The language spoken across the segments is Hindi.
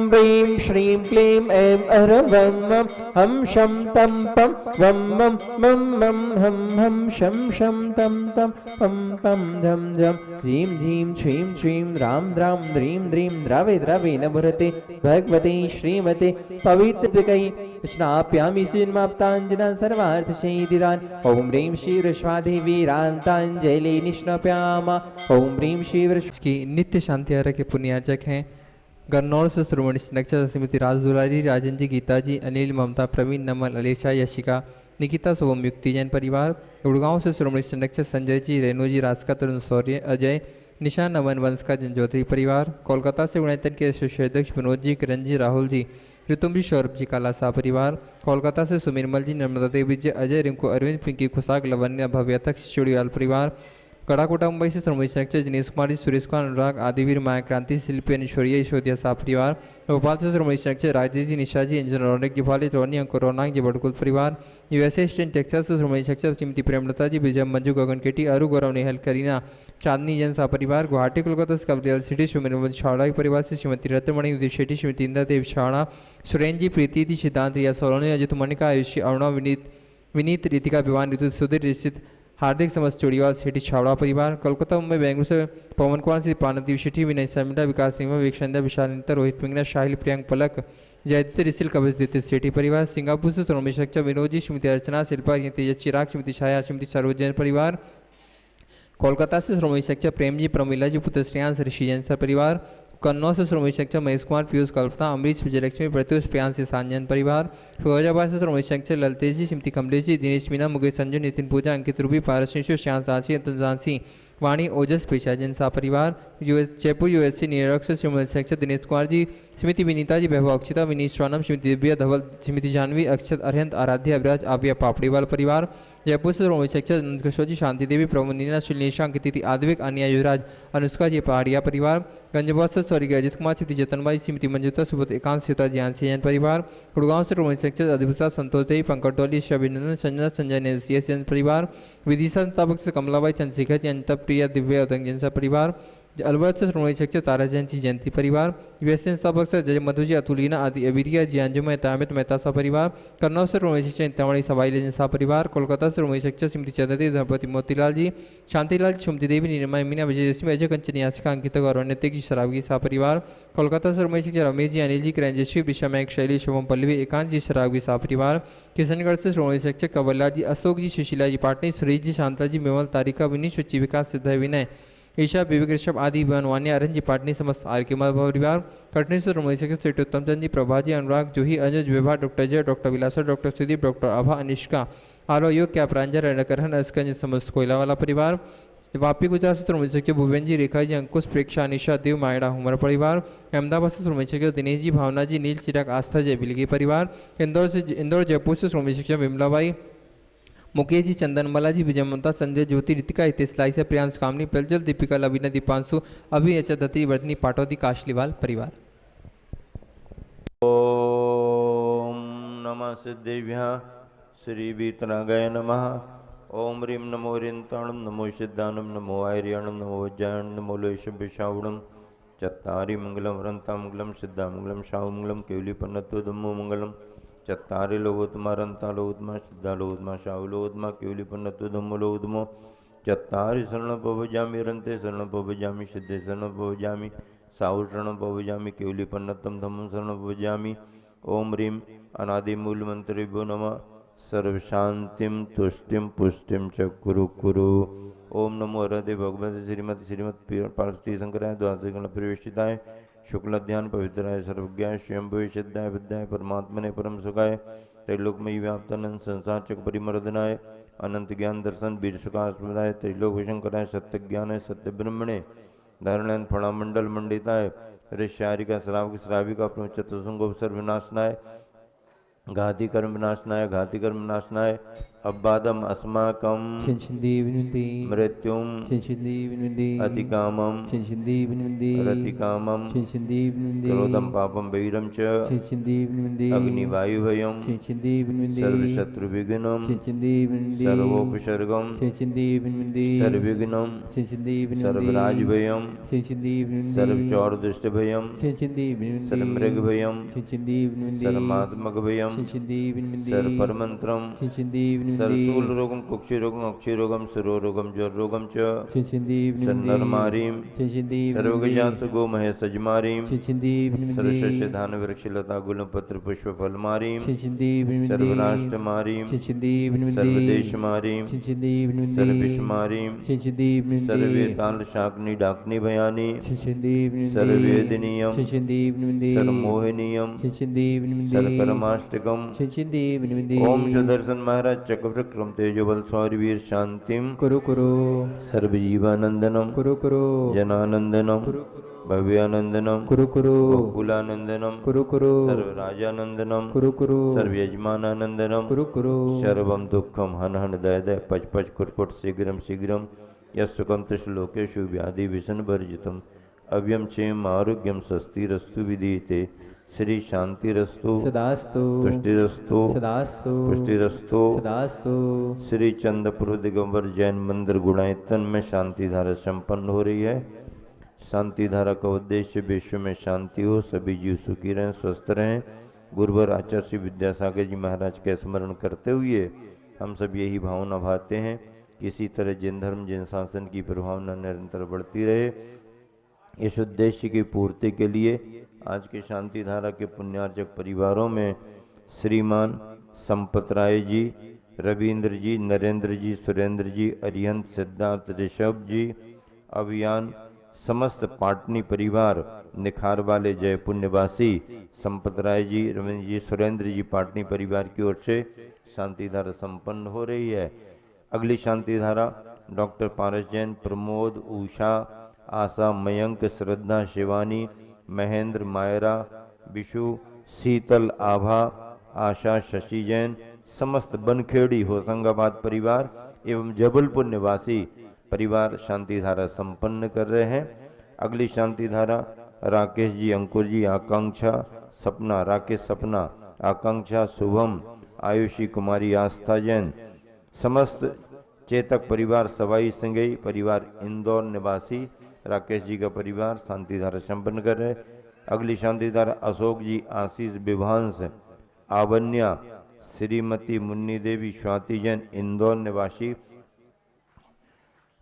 ह्रीं श्रीं क्लीं ऐं वं मं हं शं तं पं वं मं मं मं हं शं तं तं पं पं झं झं झीं झीं श्रीं श्रीं रां द्रां द्रीं द्रीं द्रवे द्रवे नभरते भगवते श्रीमते पवित्रकै स्नाप्यामि श्रीमाप्ताञ्जना सर्वार्थशेदिदान् ॐ ह्रीं श्रीरस्वादेवीरान्ताञ्जलि निष्णाप्यामा ॐ ह्रीं श्री की नित्य शांति आरा के पुण्यार्चक हैं। गन्नौर से श्रोमणी नक्षत्र श्रीमती राजदुलारी, राजन जी, गीता जी, अनिल, ममता, प्रवीण, नमल, अलेशा, यशिका, निकिता, शुभम, युक्ति जैन परिवार। गुड़गांव से श्रोमणी नक्षत्र संजय जी, रेणु जी, रास्का, तरुण शौर्य, अजय, निशान, नमन, वंश का जनज्योति परिवार। कोलकाता से उड़ाइतन के अध्यक्ष विनोद जी, किरण जी, राहुल जी, ऋतुम जी, सौरभ जी, कालासा परिवार। कोलकाता से सुमिरमल जी, नर्मदा देवी जी, अजय, रिंकू, अरविंद, पिंकी, खुशाक, लवन्य, भव्य तक, चुड़ीवाल परिवार। कड़ाकोटा मुंबई से श्रोमणी नक्षत्र दिनेश कुमार जी, सुरेश कुमार, अनुराग, आदिवीर, माया क्रांति, शिल्पी, ऐश्वर्या, ईश्वरिया सा परिवार। भोपाल से श्रोमणी नक्षत्र राजेश जी, निशा जी, इंजन, रौनक जी, भाली, रोनी, अंकुर, रौनाक जी, बड़कुल परिवार। यूएसए स्टेट टेक्सास से श्रोमणी नक्षत्र श्रीमती प्रेमलता जी, विजय, मंजू, गगन केटी, अरु, गौरव, नेहल, करीना, चांदनी जैन सा परिवार। गुवाहाटी कोलकाता से कवरियाल सिटी श्रीमती छावड़ा के परिवार से श्रीमती रत्नमणि, उदय शेट्टी, श्रीमती इंदा देव छावड़ा, सुरेन जी, प्रीति जी, सिद्धांत, रिया सोलोनी, अजित मनिका, आयुषी, अरुणा, विनीत, रितिका, विवान, ऋतु, सुधीर, रिश्चित, हार्दिक समस्त चोड़ीवाल, शेट्टी, छावड़ा परिवार। कोलकाता, मुंबई, बेंगलुरु से पवन कुमार से पानदीप शेट्टी, विनय शर्मिला, विकास सिंह, विवेकचंदा, विशाल नित्तर, रोहित पिंगला, शाहिल, प्रियंक, पलक, जयदीप, रिसिल, कवच, दित्य शेट्टी परिवार। सिंगापुर से श्रोमणी नक्षत्र विनोद जी, श्रीमती अर्चना, शिल्पा, तेजस, चिराग, श्रीमती छाया, श्रीमती सरोज जैन परिवार। कोलकाता से श्रोमणी नक्षत्र प्रेम जी, प्रमिला जी, पुत्र श्रेयांश, ऋषि जैन सा परिवार। कन्नौज से श्रोमणी नक्षत्र महेश कुमार, पीयूष, कल्पना, अमरीश, विजयलक्ष्मी, प्रत्युष, प्रियांश, सांजन परिवार। फिरोजाबाद से श्रोमणी नक्षत्र ललतेज जी, श्रीमती कमलेश जी, दिनेश मीना, मुकेश, संजू, नितिन, पूजा, अंकित, रूबी, पारस, श्याम, सांची, झांसी, वाणी, ओजस, पेशा जैन सा परिवार। जयपुर यूएससी न्यूयॉर्क से श्रोमणी नक्षत्र दिनेश कुमार जी, श्रीमती विनीता जी, वैभव, अक्षिता, विनीत, स्वानम, श्रीमती दिव्या, धवल, श्रीमती जानवी, अक्षत, अरहंत, आराध्या, अभिराज, आव्या, पापड़ीवाल परिवार। जयपुर से श्रोमणी नक्षत्र नंदकिशोर जी, शांति देवी, प्रभुनीना, श्रीनिशा, अंकिति, आद्विक, अनिया, युवराज, अनुष्का जी, पहाड़िया परिवार। गंजबाद से स्वर्गीय अजित कुमार, श्रीमती जतनबाई, श्रीमती मंजुता, सुबोध, एकांत, सीता, ज्ञानसी जैन परिवार। गुड़गांव से श्रोमणी नक्षत्र अधिभूषा, संतोष देवी, पंकज डोली, अभिनंदन, संजना, संजय ने जैन परिवार। विदिशा संस्थापक से कमलाबाई, चंद्रशेखर जी, अनिता, प्रिया, दिव्या, उदंग जैन सा परिवार। अलवर से श्रोमणी नक्षत्र तारा जैन जी, जयंती परिवार। यूएसए संस्थापक से जय मधु जी, अतुलीना, आदि, अवीरिया जी, अंजुम, तामित, मेहता सा परिवार। कन्नौज से श्रोमणी नक्षत्र इंतामणि, सवाई जैन सा परिवार। कोलकाता से श्रोमणी नक्षत्र श्रीमती चंद्रदेव, धनपति, मोतीलाल जी, शांतिलाल, सुमति देवी, निर्मय, मीना, विजयलक्ष्मी, अजय, कंचन, यासिका, अंकिता, गौरव, नित्य जी, शराबगी सा परिवार। कोलकाता से श्रोमणी नक्षत्र रमेश जी, अनिल जी, किरणजश्री, विषा, मैक, शैली, शुभम, पल्लवी, एकांत जी, शराबगी सा परिवार। किशनगढ़ से श्रोमणी नक्षत्र कवल्ला जी, अशोक जी, सुशीला जी, पाटनी, सुरेश जी, शांता जी, मेवल, तारिका, विनीत, सुचि, विकास, सिद्ध, विनय, ईशा, विवेक, ऋषभ, आदि, बनवानी, अरन जी, पाटनी, समस्त आर के परिवार। कटनी से श्रोमणी नक्षत्र उत्तम चंद जी, प्रभा जी, अनुराग, जूही, अनुज, विभा, डॉक्टर जय, डॉक्टर विलासा, डॉक्टर सुदीप, डॉक्टर आभा, अनिष्का, आरो योग, क्या प्रांजल, रणकरहन, अस्कंज, समस्त कोयलावाला परिवार। वापी गुजरात से श्रोमणी नक्षत्र भुवन जी, रेखा जी, अंकुश, प्रेक्षा, अनिशा, देव, मायड़ा, हुमर परिवार। अहमदाबाद से श्रोमणी नक्षत्र दिनेश जी, भावना जी, नील, चिराग, आस्था, जय, बिलगी परिवार। इंदौर जयपुर से श्रोमणी नक्षत्र विमलाबाई, मुकेश जी, चंदनमाला जी, विजय, ममता, संजय, ज्योति, रितिका, हितेश, लाइसा, प्रियांश, कामनी, प्रज्वल, दीपिका, लवीना, दीपांशु, अभि, अचल, दत्ती, वर्धनी, पाटौदी, काशलीवाल परिवार। ओम नमः सिद्धेभ्यः श्री वीतरागाय नमः। ओम ह्रीं नमो ह्रींताणं, नमो सिद्धानं, नमो आर्याणं, नमो वज्रायणं, नमो लोहिषभ्यशावणं, चत्तारि मंगलम वरन्तामंगलम, सिद्धामंगलम, शावमंगलम, केवलीपन्नत्वदम्मो मंगलम, चत्तारि लोकोत्तमा रन्तालोत्तमा, सिद्धालोत्तमा, शावलोत्तमा, केवलीपन्नत्वदम्मो लोत्तमो, चत्तारि शरणं भवजामि, रन्ते शरणं भवजामि, सिद्धे शरणं भवजामि, साहु शरणं भवजामि, केवलीपन्नत्तं धम्मं शरणं भवजामि। ओम ह्रीं अनादिमूलमन्त्रेभ्यो नमः। सर्वशांतिं तुष्टिं पुष्टिं च कुरु कुरु। ओम नमो हरदे भगवते श्रीमद पार्वती शंकराय द्वादश प्रवेशिताय शुक्लध्यान पवित्राय सर्वज्ञाय स्वयंभुवे सिद्धाय विद्याय परमात्मने परम सुखाय त्रैलोकमयी व्याप्तानंद संसार चक परिमर्दनाय अनंत ज्ञान दर्शन बीर सुखास्पदाय त्रैलोक शंकराय सत्य ज्ञानाय सत्य ब्रह्मणे धारणयन फणामंडल मंडिताय ऋष्यारिका श्राविका चतुसंगोपसर्व विनाशनाय घाति कर्म विनाशनाय अब्बादम अस्माकं छिंछिंदी विनुंदी मृत्युम छिंछिंदी विनुंदी अतिकामम छिंछिंदी विनुंदी रतिकामम छिंछिंदी विनुंदी क्रोधम पापम वैरम च छिंछिंदी विनुंदी अग्निवायुभयम छिंछिंदी विनुंदी सर्वशत्रुविघ्नम छिंछिंदी विनुंदी सर्वोपसर्गम छिंछिंदी विनुंदी सर्वविघ्नम छिंछिंदी विनुंदी सर्वराजभयम छिंछिंदी विनुंदी सर्वचौरदुष्टभयम छिंछिंदी विनुंदी सर्वमृगभयम छिंछिंदी विनुंदी सर्वमात्मकभयम छिंछिंदी विनुंदी सर्वपरमंत्रम छिंछिंदी विनुंदी सर्वशूलरोगम कुक्षिरोगम अक्षिरोगम शिरोरोगम ज्वररोगम च छिंछिंदी विनुंदी सन्नरमारीम छिंछिंदी विनुंदी सर्वगजासु गो महेशजमारीम छिंछिंदी विनुंदी सर्वशस्य धान वृक्ष लता गुलम पत्र पुष्प फलमारीम छिंछिंदी विनुंदी सर्वराष्ट्रमारीम छिंछिंदी विनुंदी सर्वदेशमारीम छिंछिंदी विनुंदी सर्वविषमारीम छिंछिंदी विनुंदी सर्वेताल शाकनी डाकनी भयानी छिंछिंदी विनुंदी सर्ववेदनीयम छिंछिंदी विनुंदी सर्वमोहिनीयम छिंछिंदी विनुंदी सर्वकर्माष्टकम छिंछिंदी विनुंदी ओम सुदर्शन महाराज चक्रविक्रम तेजोबल सौरवीर शांतिम कुरु कुरु सर्वजीवानंदनम कुरु कुरु जनानंदनम कुरु भव्यानंदनम कुरु कुरु गोकुलानंदनम कुरु कुरु सर्वराजानंदनम कुरु कुरु सर्वयजमानानंदनम कुरु कुरु सर्वम दुखम हन हन दय दय पच पच कुटकुट शीघ्रम शीघ्रम यस्सुकम त्रिश्लोकेषु व्याधि विषण वर्जितम अव्यम क्षेम आरोग्यम स्वस्तिरस्तु विधीयते श्री शांतिरस्तु सदास्तु तुष्टिरस्तु सदास्तु पुष्टिरस्तु सदास्तु श्री चंद्रपुर दिगंबर जैन मंदिर गुणायतन में शांति धारा संपन्न हो रही है। शांति धारा का उद्देश्य विश्व में शांति हो, सभी जीव सुखी रहें, स्वस्थ रहें। गुरुवर आचार्य श्री विद्यासागर जी महाराज का स्मरण करते हुए हम सब यही भावना भाते हैं कि इसी तरह जिन धर्म जिन शासन की प्रभावना निरंतर बढ़ती रहे। इस उद्देश्य की पूर्ति के लिए आज के शांति धारा के पुण्यार्जक परिवारों में श्रीमान संपत राय जी, रविंद्र जी, नरेंद्र जी, सुरेंद्र जी, अरिहंत, सिद्धार्थ, ऋषभ जी, अभियान, समस्त पाटनी परिवार, निखार वाले जयपुर निवासी संपत राय जी, रविंद्र जी, सुरेंद्र जी पाटनी परिवार की ओर से शांति धारा संपन्न हो रही है। अगली शांति धारा डॉक्टर पारस जैन, प्रमोद, उषा, आशा, मयंक, श्रद्धा, शिवानी, महेंद्र, मायरा, विशु, शीतल, आभा, आशा, शशि जैन, समस्त बनखेड़ी होशंगाबाद परिवार एवं जबलपुर निवासी परिवार शांति धारा संपन्न कर रहे हैं। अगली शांति धारा राकेश जी, अंकुर जी, आकांक्षा, सपना, राकेश, सपना, आकांक्षा, शुभम, आयुषी कुमारी, आस्था जैन, समस्त चेतक परिवार, सवाई संगई परिवार, इंदौर निवासी राकेश जी का परिवार शांति धारा संपन्न कर रहे। अगली शांति धारा अशोक जी, आशीष, विभांश, आवन्या, श्रीमती मुन्नी देवी, स्वाति जैन, इंदौर निवासी।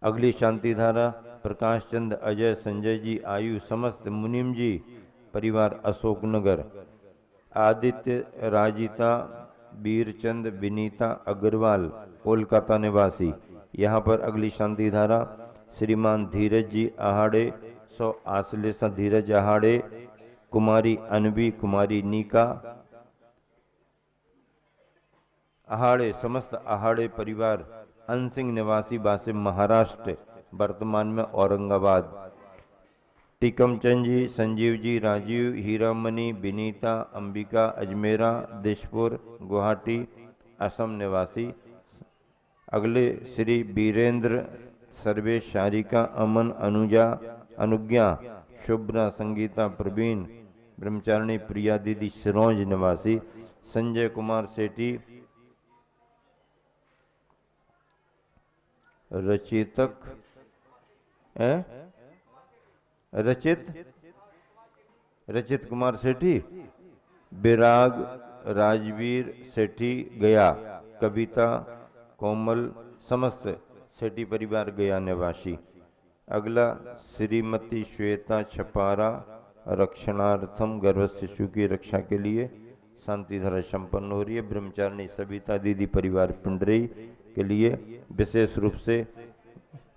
अगली शांति धारा प्रकाश चंद, अजय, संजय जी, आयु, समस्त मुनिम जी परिवार, अशोकनगर। आदित्य, राजिता, वीरचंद, विनीता अग्रवाल, कोलकाता निवासी। यहाँ पर अगली शांति धारा श्रीमान धीरज जी आहाड़े, सौ आश्लेषा धीरज आहाड़े, कुमारी अनवी, कुमारी नीका आहाड़े, समस्त आहाड़े परिवार, अनसिंह निवासी बासिम, महाराष्ट्र, वर्तमान में औरंगाबाद। टीकमचंद जी, संजीव जी, राजीव, हीरामणि, विनीता, अंबिका, अजमेरा, दिशपुर, गुवाहाटी, असम निवासी। अगले श्री वीरेंद्र, सर्वेश, शारिका, अमन, अनुजा, अनुज्ञा, शुभ्रा, संगीता, प्रवीण, ब्रह्मचारिणी, प्रिया दीदी, सिरोंज निवासी। संजय कुमार सेठी, रचितक रचित कुमार सेठी, विराग, राजवीर सेठी गया, कविता, कोमल, समस्त सेठी परिवार गया निवासी। अगला श्रीमती श्वेता छपारा, रक्षणार्थम, गर्भ शिशु की रक्षा के लिए शांति धारा संपन्न हो रही है। ब्रह्मचारिणी सविता दीदी परिवार पिंडरी के लिए विशेष रूप से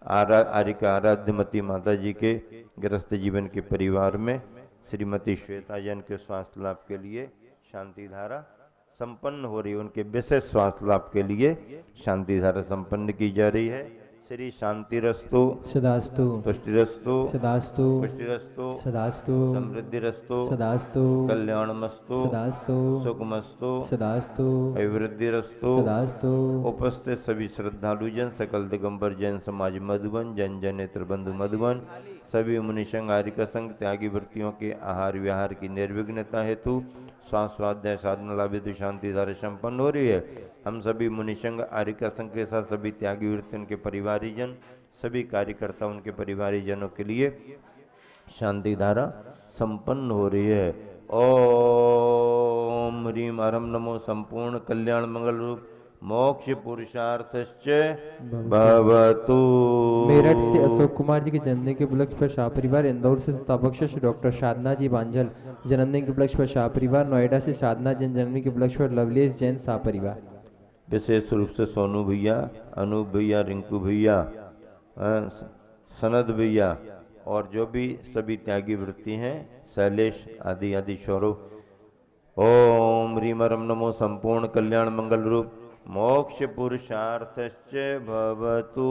आरिका आराध्यमती माता जी के गृहस्थ जीवन के परिवार में श्रीमती श्वेता जैन के स्वास्थ्य लाभ के लिए शांति धारा संपन्न हो रही है। उनके विशेष स्वास्थ्य लाभ के लिए शांति धारा संपन्न की जा रही है। श्री शांतिरस्तु, सदास्तु तुष्टिरस्तु, सदास्तु पुष्टिरस्तु, सदास्तु समृद्धिरस्तु, सदास्तु कल्याणमस्तु, सदास्तु सुखमस्तु, सदास्तु अभिवृद्धिरस्तु। सदास्तु। उपस्थित सभी श्रद्धालु जन, सकल दिगंबर जैन समाज मधुबन, जन जन नेत्र बंधु मधुबन, सभी मुनिसंघ आर्य संघ त्यागी वृत्तियों के आहार विहार की निर्विघ्नता हेतु श्वास स्वाध्याय साधना लाभ शांति धारा संपन्न हो रही है। हम सभी मुनिसंघ आर्य संघ के साथ सभी त्यागी वृत्ति उनके परिवारीजन, सभी कार्यकर्ता उनके परिवारीजनों के लिए शांति धारा संपन्न हो रही है। ओम ह्रीम अरम नमो संपूर्ण कल्याण मंगल रूप मोक्ष पुरुषार्थश्च भवतु। मेरठ से अशोक कुमार जी के जन्मदिन के उपलक्ष्य पर शाह परिवार, इंदौर से संस्थापक श्री डॉक्टर साधना जी बांझल जन्मदिन के उपलक्ष्य पर शाह परिवार, नोएडा से साधना जैन जन्मदिन के उपलक्ष्य पर लवलेश जैन शाह परिवार। विशेष रूप से सोनू भैया, अनूप भैया, रिंकू भैया, सनद भैया और जो भी सभी त्यागी वृत्ति हैं, शैलेश आदि आदि शौरव। ओम ह्रीम अरम नमो संपूर्ण कल्याण मंगल रूप मोक्ष पुरुषार्थश्च भवतु।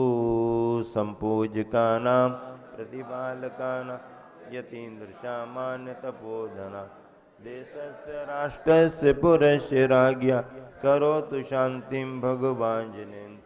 संपूज्यकानां प्रतिपालकानां यतीन्द्र सामान्य तपोधना देशस्य राष्ट्रस्य पुरस्य राज्ञा करोतु शांतिं भगवान् जनेन्द्र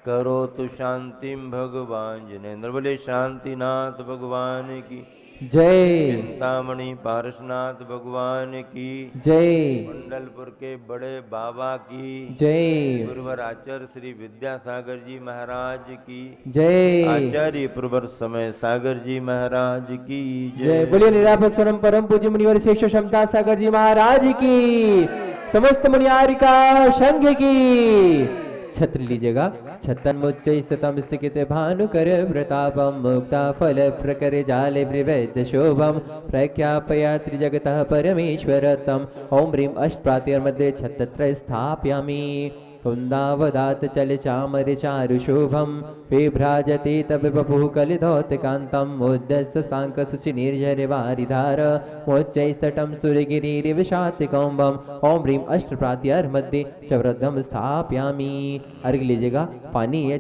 करोतु शांतिं भगवान् जनेन्द्र। बोले शांतिनाथ भगवान की जय। चिंतामणि पारसनाथ भगवान की जय। मंडलपुर के बड़े बाबा की जय। गुरुवर आचार्य श्री विद्यासागर जी महाराज की जय। आचार्य प्रवर समय सागर जी महाराज की जय। बोलिए निरापक स्वरम परम पूज्य मुनिवर श्रेष्ठ क्षमता सागर जी महाराज की, समस्त मुनियारिका संघ की। छत्र लीजिएगा। छतन मुच्चै सतम स्थित भानुकर प्रतापम मुक्ता फल प्रकर जाले विवैद्य शोभम प्रख्यापया त्रिजगतः परमेश्वरतम। ओम ह्रीं अष्ट प्रातिर मध्ये छत्र स्थापयामि। कुन्दावदात चल चामर चारु शोभम विभ्राजते तब बपुः कलिधौतकान्तं मुद्दस्य सांक शुचि निर्झर वारिधार मोच्चैस्तटं सुरगिरिरिव शातिकौम्बम। ओम ह्रीं अष्ट प्रातिर मध्ये च वृद्धम स्थापयामि। अर्घ लीजिएगा। पानी है